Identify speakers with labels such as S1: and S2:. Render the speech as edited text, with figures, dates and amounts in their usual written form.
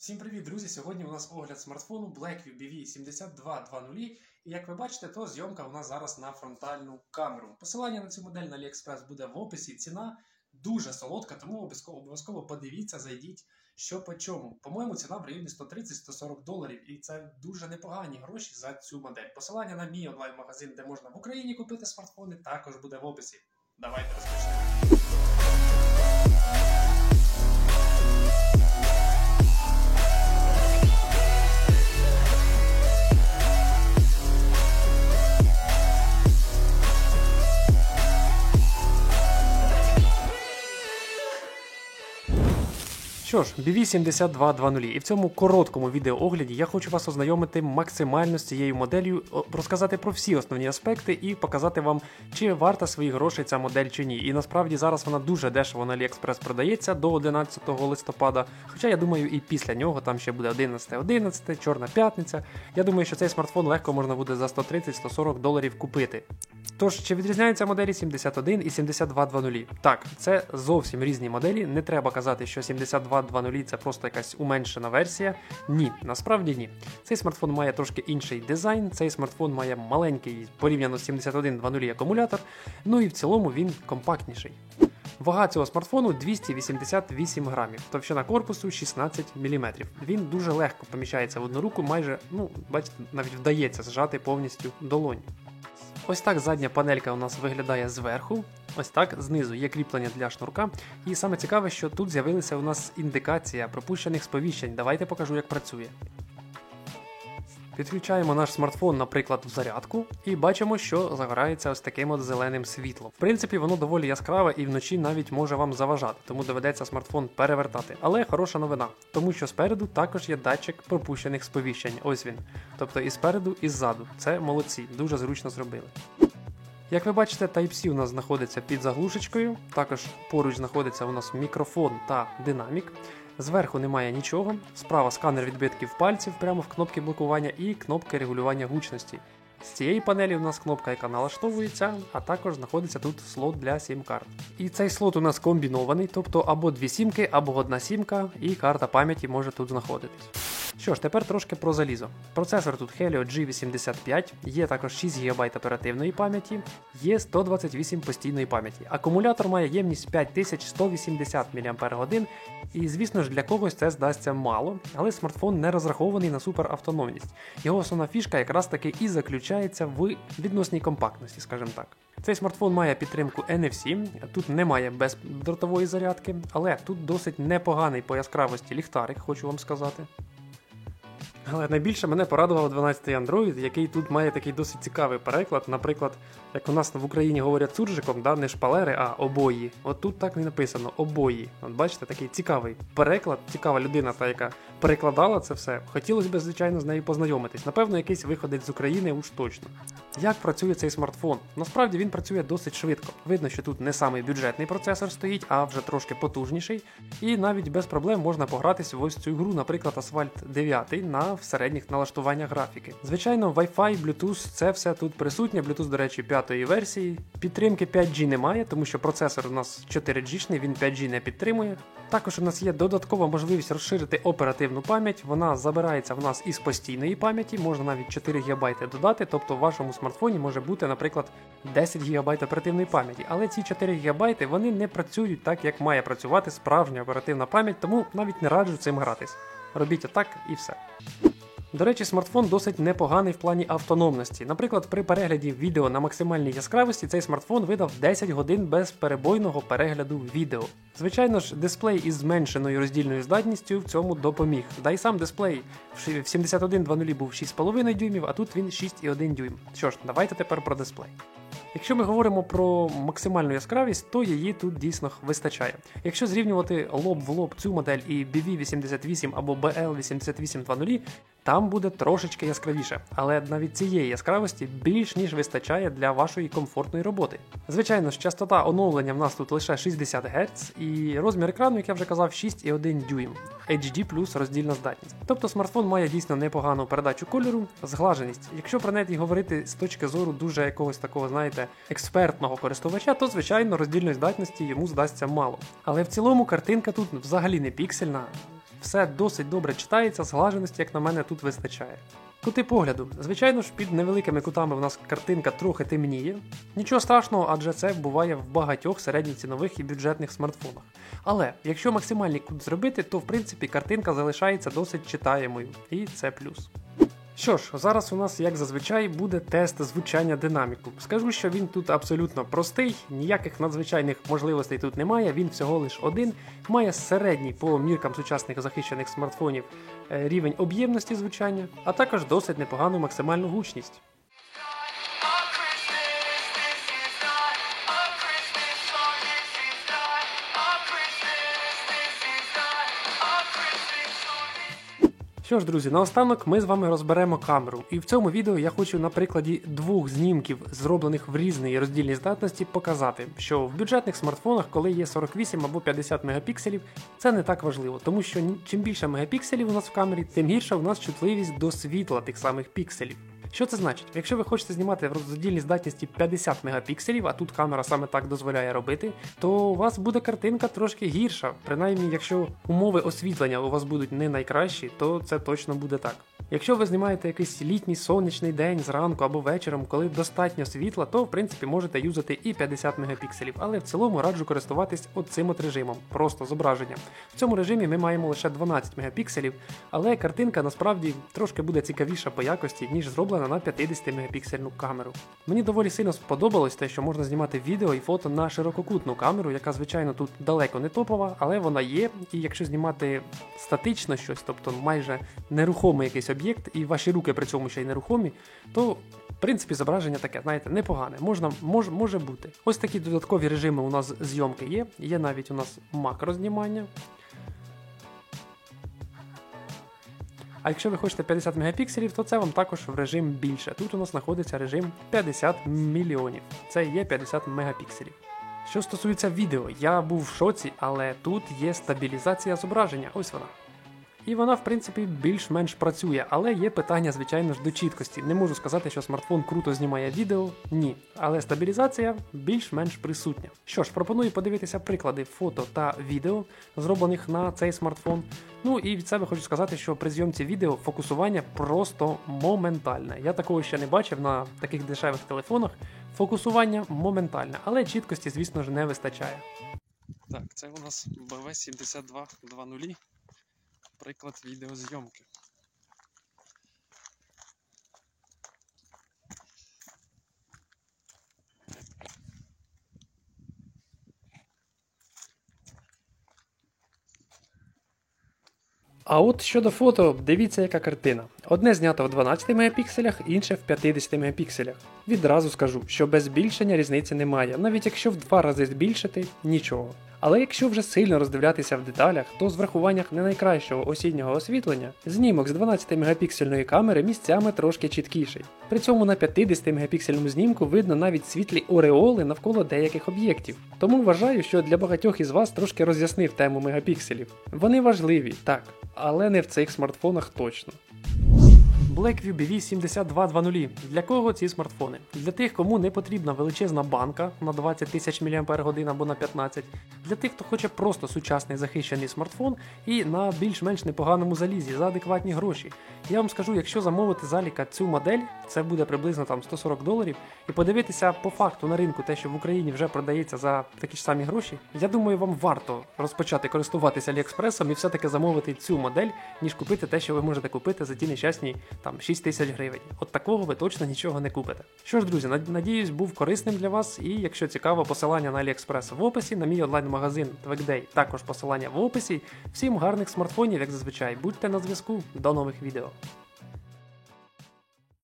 S1: Всім привіт, друзі! Сьогодні у нас огляд смартфону Blackview BV7220. І як ви бачите, то зйомка у нас зараз на фронтальну камеру. Посилання на цю модель на AliExpress буде в описі. Ціна дуже солодка, тому обов'язково подивіться, зайдіть, що по чому. По-моєму, ціна в районі $130-140. І це дуже непогані гроші за цю модель. Посилання на мій онлайн-магазин, де можна в Україні купити смартфони, також буде в описі. Давайте розпочнемо. Що ж, BV7220, і в цьому короткому відеоогляді я хочу вас ознайомити максимально з цією моделлю, розказати про всі основні аспекти і показати вам, чи варта своїх грошей ця модель чи ні. І насправді зараз вона дуже дешево на AliExpress продається до 11 листопада, хоча я думаю і після нього, там ще буде 11.11, Чорна п'ятниця. Я думаю, що цей смартфон легко можна буде за $130-140 купити. Тож, чи відрізняються моделі 71 і 7220? Так, це зовсім різні моделі, не треба казати, що 7220 це просто якась уменшена версія. Ні, насправді ні. Цей смартфон має трошки інший дизайн, цей смартфон має маленький, порівняно з 7120 акумулятор, ну і в цілому він компактніший. Вага цього смартфону 288 грамів, товщина корпусу 16 мм. Він дуже легко поміщається в одну руку, майже, бачите, навіть вдається зжати повністю долоню. Ось так задня панелька у нас виглядає зверху, ось так знизу є кріплення для шнурка. І саме цікаве, що тут з'явилася у нас індикація пропущених сповіщень. Давайте покажу, як працює. Підключаємо наш смартфон, наприклад, в зарядку, і бачимо, що загорається ось таким от зеленим світлом. В принципі, воно доволі яскраве і вночі навіть може вам заважати, тому доведеться смартфон перевертати. Але хороша новина, тому що спереду також є датчик пропущених сповіщень. Ось він. Тобто і спереду, і ззаду. Це молодці, дуже зручно зробили. Як ви бачите, Type-C у нас знаходиться під заглушечкою, також поруч знаходиться у нас мікрофон та динамік. Зверху немає нічого, справа сканер відбитків пальців прямо в кнопці блокування і кнопки регулювання гучності. З цієї панелі у нас кнопка, яка налаштовується, а також знаходиться тут слот для сім-карт. І цей слот у нас комбінований, тобто або дві сімки, або одна сімка, і карта пам'яті може тут знаходитись. Що ж, тепер трошки про залізо. Процесор тут Helio G85, є також 6 ГБ оперативної пам'яті, є 128 постійної пам'яті. Акумулятор має ємність 5180 мАч, і звісно ж для когось це здасться мало, але смартфон не розрахований на суперавтономність. Його основна фішка якраз таки і заключається в відносній компактності, скажімо так. Цей смартфон має підтримку NFC, тут немає бездротової зарядки, але тут досить непоганий по яскравості ліхтарик, хочу вам сказати. Але найбільше мене порадував 12-й Android, який тут має такий досить цікавий переклад. Наприклад, як у нас в Україні говорять суржиком, не шпалери, а обої. От тут так не написано, обої. От бачите, такий цікавий переклад, цікава людина, та яка перекладала це все. Хотілося б, звичайно, з нею познайомитись. Напевно, якийсь виходить з України уж точно. Як працює цей смартфон? Насправді він працює досить швидко. Видно, що тут не самий бюджетний процесор стоїть, а вже трошки потужніший. І навіть без проблем можна погратись в ось цю гру, наприклад, Asphalt 9 в середніх налаштуваннях графіки. Звичайно, Wi-Fi, Bluetooth, це все тут присутнє. Bluetooth, до речі, 5-ї версії. Підтримки 5G немає, тому що процесор у нас 4G-шний, він 5G не підтримує. Також у нас є додаткова можливість розширити оперативну пам'ять. Вона забирається в нас із постійної пам'яті, можна навіть 4 ГБ додати, тобто в вашому смартфоні може бути, наприклад, 10 ГБ оперативної пам'яті. Але ці 4 ГБ, вони не працюють так, як має працювати справжня оперативна пам'ять, тому навіть не раджу цим гратись. Робіть отак і все. До речі, смартфон досить непоганий в плані автономності. Наприклад, при перегляді відео на максимальній яскравості цей смартфон видав 10 годин безперебойного перегляду відео. Звичайно ж, дисплей із зменшеною роздільною здатністю в цьому допоміг. Да й сам дисплей в 7120 був 6,5 дюймів, а тут він 6,1 дюйм. Що ж, давайте тепер про дисплей. Якщо ми говоримо про максимальну яскравість, то її тут дійсно вистачає. Якщо зрівнювати лоб в лоб цю модель і BV88 або BL8820, там буде трошечки яскравіше, але навіть цієї яскравості більш ніж вистачає для вашої комфортної роботи. Звичайно ж, частота оновлення в нас тут лише 60 Гц, і розмір екрану, як я вже казав, 6,1 дюйм. HD плюс роздільна здатність. Тобто смартфон має дійсно непогану передачу кольору, зглаженість. Якщо про неї говорити з точки зору дуже якогось такого, знаєте, експертного користувача, то, звичайно, роздільної здатності йому здасться мало. Але в цілому картинка тут взагалі не піксельна. Все досить добре читається, зглаженості, як на мене, тут вистачає. Кути погляду. Звичайно ж, під невеликими кутами в нас картинка трохи темніє. Нічого страшного, адже це буває в багатьох середньоцінових і бюджетних смартфонах. Але якщо максимальний кут зробити, то в принципі картинка залишається досить читаємою. І це плюс. Що ж, зараз у нас, як зазвичай, буде тест звучання динаміку. Скажу, що він тут абсолютно простий, ніяких надзвичайних можливостей тут немає, він всього лиш один, має середній по міркам сучасних захищених смартфонів рівень об'ємності звучання, а також досить непогану максимальну гучність. Що ж, друзі, наостанок ми з вами розберемо камеру. І в цьому відео я хочу на прикладі двох знімків, зроблених в різній роздільній здатності, показати, що в бюджетних смартфонах, коли є 48 або 50 мегапікселів, це не так важливо, тому що чим більше мегапікселів у нас в камері, тим гірша у нас чутливість до світла тих самих пікселів. Що це значить? Якщо ви хочете знімати в роздільній здатності 50 мегапікселів, а тут камера саме так дозволяє робити, то у вас буде картинка трошки гірша. Принаймні, якщо умови освітлення у вас будуть не найкращі, то це точно буде так. Якщо ви знімаєте якийсь літній сонячний день зранку або вечором, коли достатньо світла, то в принципі можете юзати і 50 мегапікселів, але в цілому раджу користуватись оцим от режимом, просто зображення. В цьому режимі ми маємо лише 12 мегапікселів, але картинка насправді трошки буде цікавіша по якості, ніж зроблена на 50 мегапіксельну камеру. Мені доволі сильно сподобалось те, що можна знімати відео і фото на ширококутну камеру, яка звичайно тут далеко не топова, але вона є, і якщо знімати статично щось, тобто майже нерухомий якийсь об'єкт, і ваші руки при цьому ще й нерухомі, то в принципі зображення таке, знаєте, непогане, може бути. Ось такі додаткові режими у нас зйомки є, є навіть у нас макрознімання. А якщо ви хочете 50 мегапікселів, то це вам також в режим більше. Тут у нас знаходиться режим 50 мільйонів. Це є 50 мегапікселів. Що стосується відео, я був в шоці, але тут є стабілізація зображення, ось вона. І вона, в принципі, більш-менш працює, але є питання, звичайно ж, до чіткості. Не можу сказати, що смартфон круто знімає відео, ні. Але стабілізація більш-менш присутня. Що ж, пропоную подивитися приклади фото та відео, зроблених на цей смартфон. Ну і від себе хочу сказати, що при зйомці відео фокусування просто моментальне. Я такого ще не бачив на таких дешевих телефонах. Фокусування моментальне, але чіткості, звісно ж, не вистачає. Так, це у нас BW7220. Приклад відеозйомки. А от щодо фото, дивіться яка картина. Одне знято в 12 мегапікселях, інше в 50 мегапікселях. Відразу скажу, що без збільшення різниці немає, навіть якщо в 2 рази збільшити – нічого. Але якщо вже сильно роздивлятися в деталях, то з врахуванням не найкращого осіннього освітлення, знімок з 12 мегапіксельної камери місцями трошки чіткіший. При цьому на 50 мегапіксельному знімку видно навіть світлі ореоли навколо деяких об'єктів. Тому вважаю, що для багатьох із вас трошки роз'яснив тему мегапікселів. Вони важливі, так, але не в цих смартфонах точно. BlackView BV7220. Для кого ці смартфони? Для тих, кому не потрібна величезна банка на 20 тисяч мАч або на 15. Для тих, хто хоче просто сучасний захищений смартфон і на більш-менш непоганому залізі за адекватні гроші. Я вам скажу, якщо замовити заліка цю модель, це буде приблизно там $140, і подивитися по факту на ринку те, що в Україні вже продається за такі ж самі гроші, я думаю, вам варто розпочати користуватися Аліекспресом і все-таки замовити цю модель, ніж купити те, що ви можете купити за ті нещасні там 6 тисяч гривень. От такого ви точно нічого не купите. Що ж, друзі, надіюсь, був корисним для вас, і якщо цікаво, посилання на Аліекспрес в описі, на мій онлайн-магазин TwigDay також посилання в описі. Всім гарних смартфонів, як зазвичай. Будьте на зв'язку, до нових відео.